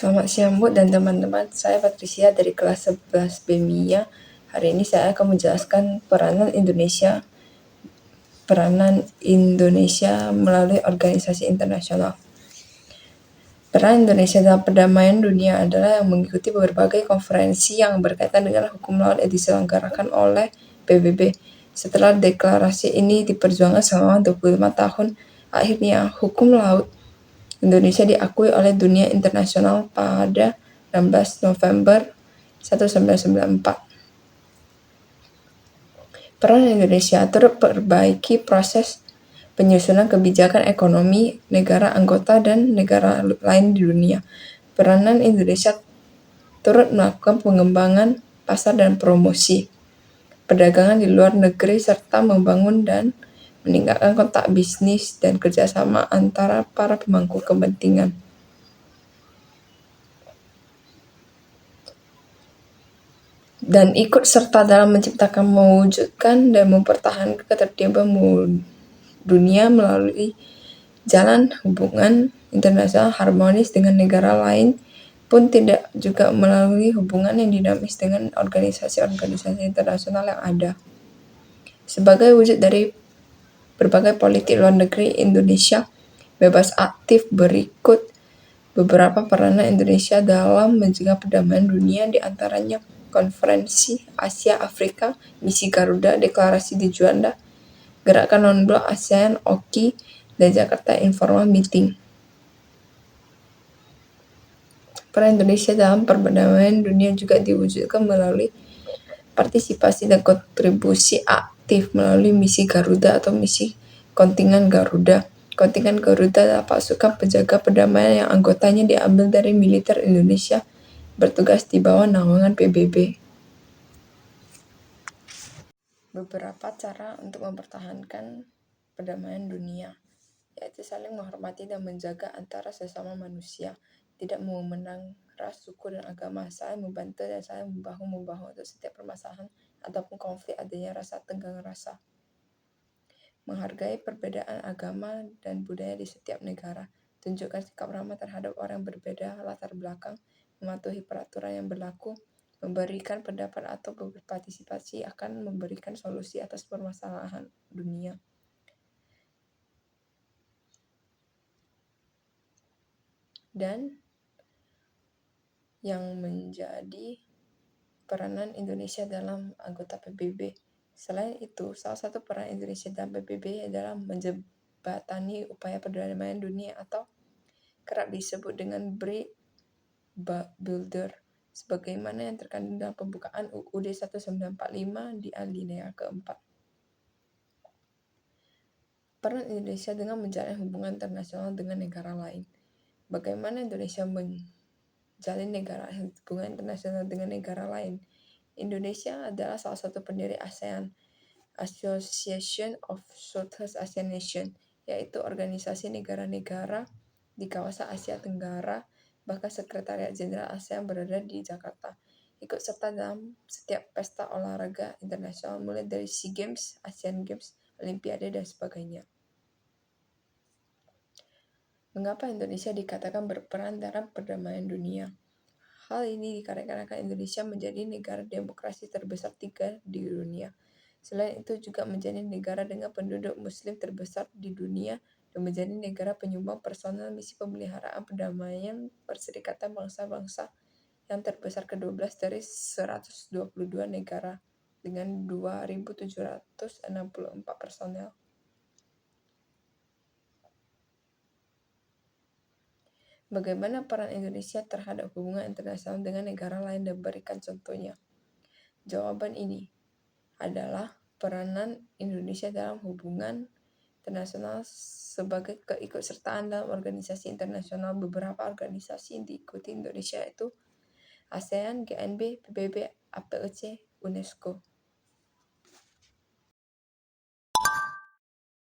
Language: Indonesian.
Selamat siang Bu dan teman-teman, saya Patricia dari kelas 11 BMIA. Hari ini saya akan menjelaskan peranan Indonesia melalui organisasi internasional. Peran Indonesia dalam perdamaian dunia adalah yang mengikuti berbagai konferensi yang berkaitan dengan hukum laut yang diselenggarakan oleh PBB. Setelah deklarasi ini diperjuangkan selama 25 tahun, akhirnya hukum laut Indonesia diakui oleh dunia internasional pada 16 November 1994. Peran Indonesia turut perbaiki proses penyusunan kebijakan ekonomi negara anggota dan negara lain di dunia. Peranan Indonesia turut melakukan pengembangan pasar dan promosi perdagangan di luar negeri serta membangun dan meningkatkan kontak bisnis dan kerjasama antara para pemangku kepentingan. Dan ikut serta dalam menciptakan, mewujudkan, dan mempertahankan ketertiban dunia melalui jalan hubungan internasional harmonis dengan negara lain pun tidak juga melalui hubungan yang dinamis dengan organisasi-organisasi internasional yang ada. Sebagai wujud dari berbagai politik luar negeri Indonesia bebas aktif, berikut beberapa peranan Indonesia dalam mencegah perdamaian dunia, diantaranya Konferensi Asia-Afrika, Misi Garuda, Deklarasi di Juanda, Gerakan Non-Blok ASEAN, OKI, dan Jakarta Informal Meeting. Peran Indonesia dalam perdamaian dunia juga diwujudkan melalui partisipasi dan kontribusi aktif melalui Misi Garuda atau Misi Kontingen Garuda. Kontingen Garuda adalah pasukan penjaga perdamaian yang anggotanya diambil dari militer Indonesia, bertugas di bawah naungan PBB. Beberapa cara untuk mempertahankan perdamaian dunia, yaitu saling menghormati dan menjaga antara sesama manusia, tidak memandang ras, suku, dan agama, saling membantu dan saling membahu-membahu untuk setiap permasalahan ataupun konflik, adanya rasa tenggang rasa. Menghargai perbedaan agama dan budaya di setiap negara, tunjukkan sikap ramah terhadap orang yang berbeda latar belakang, mematuhi peraturan yang berlaku, memberikan pendapat atau berpartisipasi akan memberikan solusi atas permasalahan dunia. Dan yang menjadi peranan Indonesia dalam anggota PBB. Selain itu, salah satu peran Indonesia dalam PBB adalah menjembatani upaya perdamaian dunia atau kerap disebut dengan Bridge Builder, sebagaimana yang terkandung dalam pembukaan UUD 1945 di alinea keempat. Peran Indonesia dengan menjalin hubungan internasional dengan negara lain. Bagaimana Indonesia menjalin hubungan internasional dengan negara lain? Indonesia adalah salah satu pendiri ASEAN, Association of Southeast Asian Nations, yaitu organisasi negara-negara di kawasan Asia Tenggara. Bahkan Sekretariat Jenderal ASEAN berada di Jakarta. Ikut serta dalam setiap pesta olahraga internasional, mulai dari SEA Games, Asian Games, Olimpiade, dan sebagainya. Mengapa Indonesia dikatakan berperan dalam perdamaian dunia? Hal ini dikarenakan Indonesia menjadi negara demokrasi terbesar 3 di dunia. Selain itu juga menjadi negara dengan penduduk muslim terbesar di dunia dan menjadi negara penyumbang personel misi pemeliharaan perdamaian Perserikatan Bangsa-Bangsa yang terbesar ke-12 dari 122 negara dengan 2.764 personel. Bagaimana peran Indonesia terhadap hubungan internasional dengan negara lain dan berikan contohnya? Jawaban ini adalah peranan Indonesia dalam hubungan internasional sebagai keikutsertaan dalam organisasi internasional. Beberapa organisasi yang diikuti Indonesia itu ASEAN, GNB, PBB, APEC, UNESCO.